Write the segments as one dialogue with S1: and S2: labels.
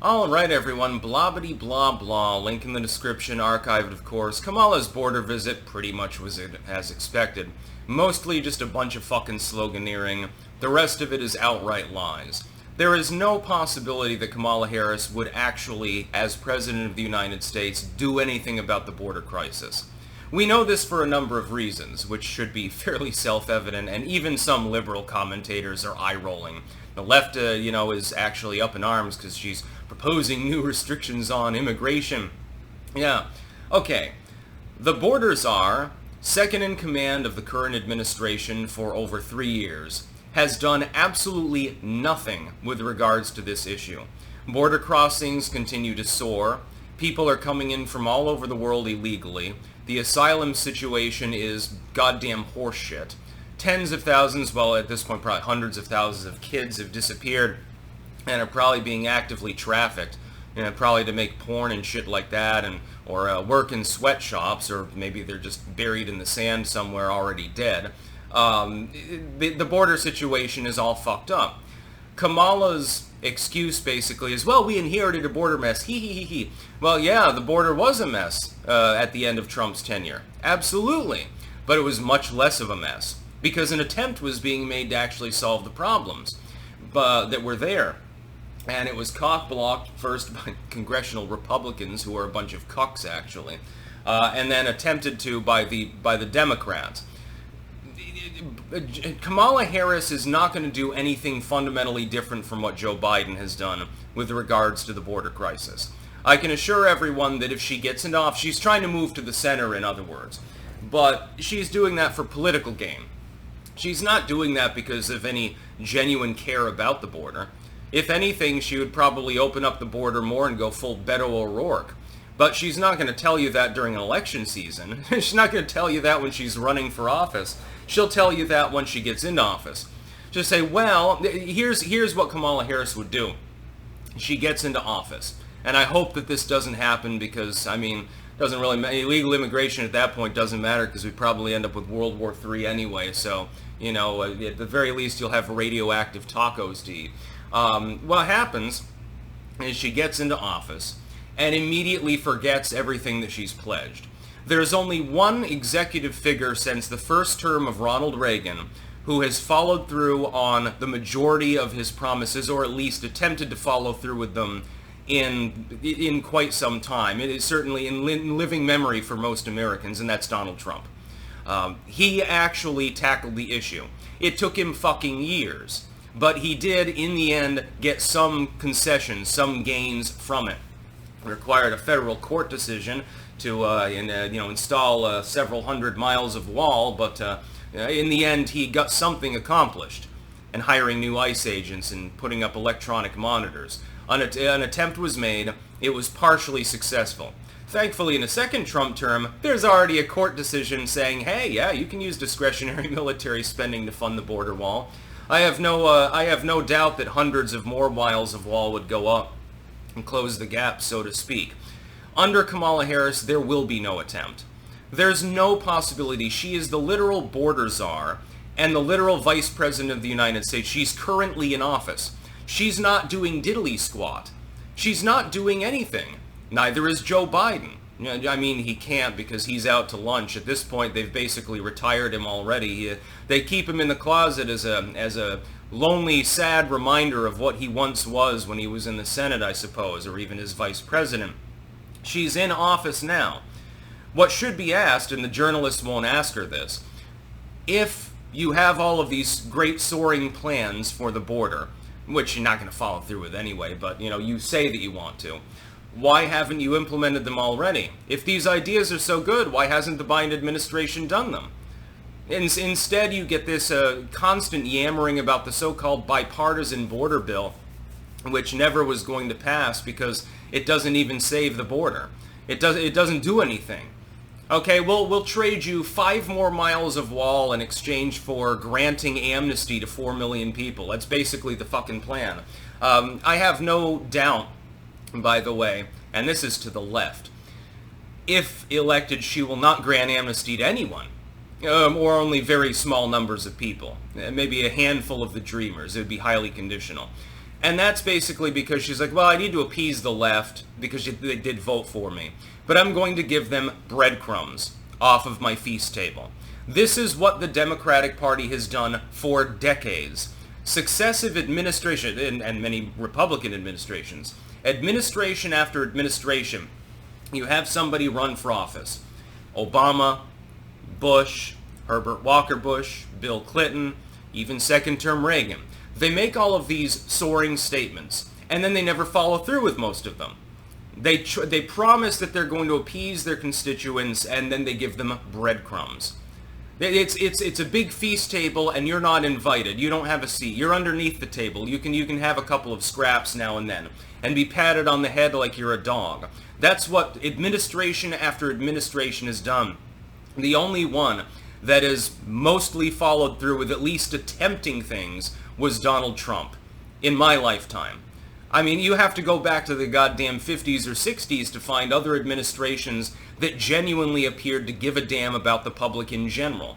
S1: Alright everyone, blobbity blah blah, link in the description, archived of course. Kamala's border visit pretty much was as expected. Mostly just a bunch of fucking sloganeering. The rest of it is outright lies. There is no possibility that Kamala Harris would actually, as President of the United States, do anything about the border crisis. We know this for a number of reasons, which should be fairly self-evident, and even some liberal commentators are eye-rolling. The left, is actually up in arms because she's proposing new restrictions on immigration. Yeah, okay. The border czar, second in command of the current administration for over 3 years, has done absolutely nothing with regards to this issue. Border crossings continue to soar. People are coming in from all over the world illegally. The asylum situation is goddamn horseshit. Tens of thousands, well at this point probably hundreds of thousands of kids have disappeared and are probably being actively trafficked, probably to make porn and shit like that, or work in sweatshops, or maybe they're just buried in the sand somewhere already dead. The border situation is all fucked up. Kamala's excuse basically is, well, we inherited a border mess, hee hee hee hee. Well, yeah, the border was a mess at the end of Trump's tenure. Absolutely. But it was much less of a mess, because an attempt was being made to actually solve the problems that were there. And it was cock-blocked first by congressional Republicans, who are a bunch of cucks actually, and then attempted to by the Democrats. Kamala Harris is not going to do anything fundamentally different from what Joe Biden has done with regards to the border crisis. I can assure everyone that if she gets into office, she's trying to move to the center, in other words, but she's doing that for political gain. She's not doing that because of any genuine care about the border. If anything, she would probably open up the border more and go full Beto O'Rourke. But she's not going to tell you that during an election season. She's not going to tell you that when she's running for office. She'll tell you that when she gets into office. Just say, well, here's what Kamala Harris would do. She gets into office. And I hope that this doesn't happen because, doesn't really matter. Illegal immigration at that point doesn't matter because we probably end up with World War III anyway. So, at the very least, you'll have radioactive tacos to eat. What happens is she gets into office and immediately forgets everything that she's pledged. There's only one executive figure since the first term of Ronald Reagan who has followed through on the majority of his promises, or at least attempted to follow through with them in quite some time. It is certainly in living memory for most Americans, and that's Donald Trump. He actually tackled the issue. It took him fucking years, but he did, in the end, get some concessions, some gains from it. It required a federal court decision to install several hundred miles of wall, but in the end he got something accomplished, and hiring new ICE agents and putting up electronic monitors. An attempt was made. It was partially successful. Thankfully, in a second Trump term, there's already a court decision saying, hey, yeah, you can use discretionary military spending to fund the border wall. I have no doubt that hundreds of more miles of wall would go up and close the gap, so to speak. Under Kamala Harris, there will be no attempt. There's no possibility. She is the literal border czar and the literal vice president of the United States. She's currently in office. She's not doing diddly squat. She's not doing anything. Neither is Joe Biden. He can't because he's out to lunch. At this point, they've basically retired him already. They keep him in the closet as a lonely, sad reminder of what he once was when he was in the Senate, I suppose, or even as vice president. She's in office now. What should be asked, and the journalists won't ask her this, if you have all of these great soaring plans for the border, which you're not going to follow through with anyway, but you say that you want to, why haven't you implemented them already? If these ideas are so good, why hasn't the Biden administration done them? Instead, you get this constant yammering about the so-called bipartisan border bill, which never was going to pass because it doesn't even save the border. It doesn't do anything. Okay, we'll trade you 5 more miles of wall in exchange for granting amnesty to 4 million people. That's basically the fucking plan. I have no doubt, by the way, and this is to the left, if elected, she will not grant amnesty to anyone. Or only very small numbers of people. Maybe a handful of the dreamers. It would be highly conditional. And that's basically because she's like, well, I need to appease the left because they did vote for me. But I'm going to give them breadcrumbs off of my feast table. This is what the Democratic Party has done for decades. Successive administration, and many Republican administrations, administration after administration, you have somebody run for office. Obama, Bush, Herbert Walker Bush, Bill Clinton, even second-term Reagan. They make all of these soaring statements, and then they never follow through with most of them. They promise that they're going to appease their constituents, and then they give them breadcrumbs. It's a big feast table, and you're not invited. You don't have a seat. You're underneath the table. You can have a couple of scraps now and then, and be patted on the head like you're a dog. That's what administration after administration has done. The only one that has mostly followed through with at least attempting things was Donald Trump in my lifetime. I mean, you have to go back to the goddamn 50s or 60s to find other administrations that genuinely appeared to give a damn about the public in general.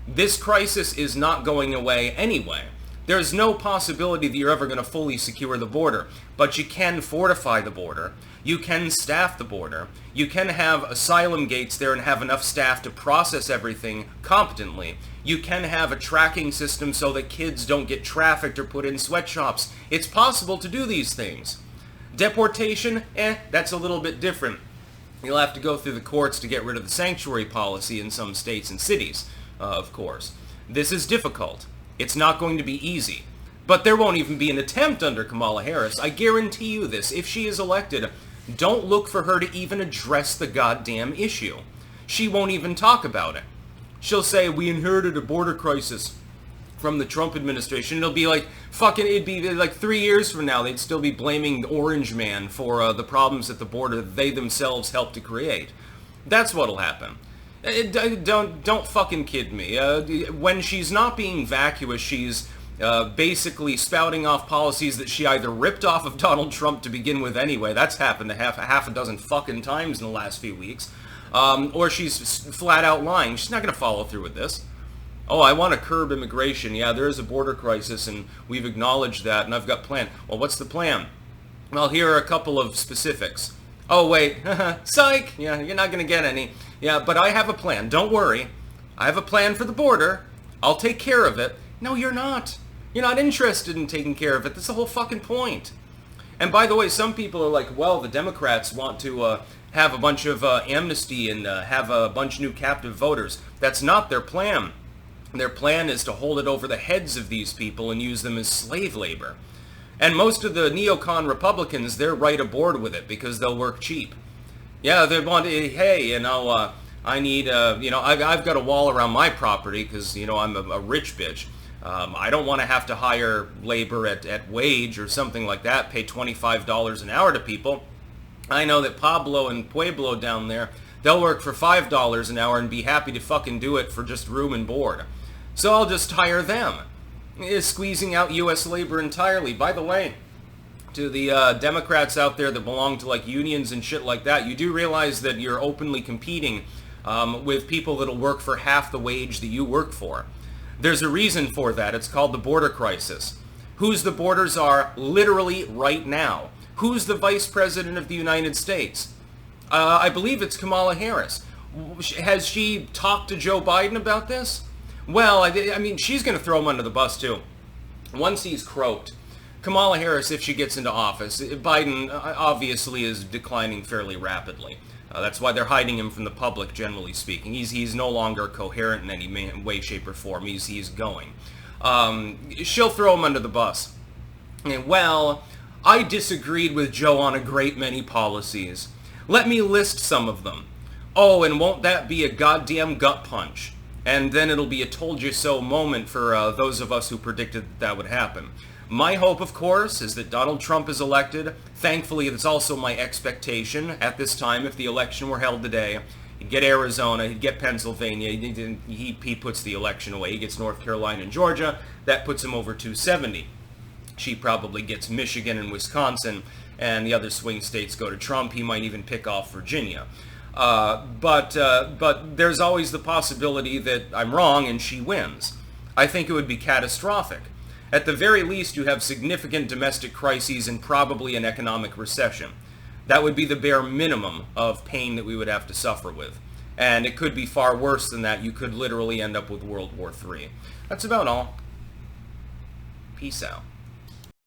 S1: This crisis is not going away anyway. There's no possibility that you're ever going to fully secure the border, but you can fortify the border. You can staff the border. You can have asylum gates there and have enough staff to process everything competently. You can have a tracking system so that kids don't get trafficked or put in sweatshops. It's possible to do these things. Deportation, that's a little bit different. You'll have to go through the courts to get rid of the sanctuary policy in some states and cities, of course. This is difficult. It's not going to be easy. But there won't even be an attempt under Kamala Harris. I guarantee you this. If she is elected, don't look for her to even address the goddamn issue. She won't even talk about it. She'll say, we inherited a border crisis from the Trump administration. It'll be like, it'd be like 3 years from now, they'd still be blaming the Orange Man for the problems at the border that they themselves helped to create. That's what'll happen. Don't fucking kid me. When she's not being vacuous, she's basically spouting off policies that she either ripped off of Donald Trump to begin with anyway. That's happened a half a dozen fucking times in the last few weeks. Or she's flat out lying. She's not going to follow through with this. Oh, I want to curb immigration. Yeah, there is a border crisis, and we've acknowledged that, and I've got a plan. Well, what's the plan? Well, here are a couple of specifics. Oh, wait. Psych! Yeah, you're not going to get any. Yeah, but I have a plan. Don't worry. I have a plan for the border. I'll take care of it. No, you're not. You're not interested in taking care of it. That's the whole fucking point. And by the way, some people are like, well, the Democrats want to have a bunch of amnesty and have a bunch of new captive voters. That's not their plan. Their plan is to hold it over the heads of these people and use them as slave labor. And most of the neocon Republicans, they're right aboard with it because they'll work cheap. Yeah, they want, hey, I need, I've got a wall around my property because, I'm a rich bitch. I don't want to have to hire labor at wage or something like that, pay $25 an hour to people. I know that Pablo and Pueblo down there, they'll work for $5 an hour and be happy to fucking do it for just room and board. So I'll just hire them. It's squeezing out U.S. labor entirely. By the way, to the Democrats out there that belong to like unions and shit like that, you do realize that you're openly competing with people that'll work for half the wage that you work for. There's a reason for that. It's called the border crisis. Whose the borders are literally right now. Who's the Vice President of the United States? I believe it's Kamala Harris. Has she talked to Joe Biden about this? Well, I mean, she's going to throw him under the bus, too. Once he's croaked, Kamala Harris, if she gets into office, Biden obviously is declining fairly rapidly. That's why they're hiding him from the public, generally speaking. He's no longer coherent in any way, shape, or form. He's going. She'll throw him under the bus. And, well, I disagreed with Joe on a great many policies. Let me list some of them. Oh, and won't that be a goddamn gut punch? And then it'll be a told-you-so moment for those of us who predicted that would happen. My hope, of course, is that Donald Trump is elected. Thankfully, it's also my expectation at this time, if the election were held today, he'd get Arizona, he'd get Pennsylvania, he puts the election away. He gets North Carolina and Georgia. That puts him over 270. She probably gets Michigan and Wisconsin, and the other swing states go to Trump. He might even pick off Virginia. But there's always the possibility that I'm wrong and she wins. I think it would be catastrophic. At the very least, you have significant domestic crises and probably an economic recession. That would be the bare minimum of pain that we would have to suffer with. And it could be far worse than that. You could literally end up with World War III. That's about all. Peace out.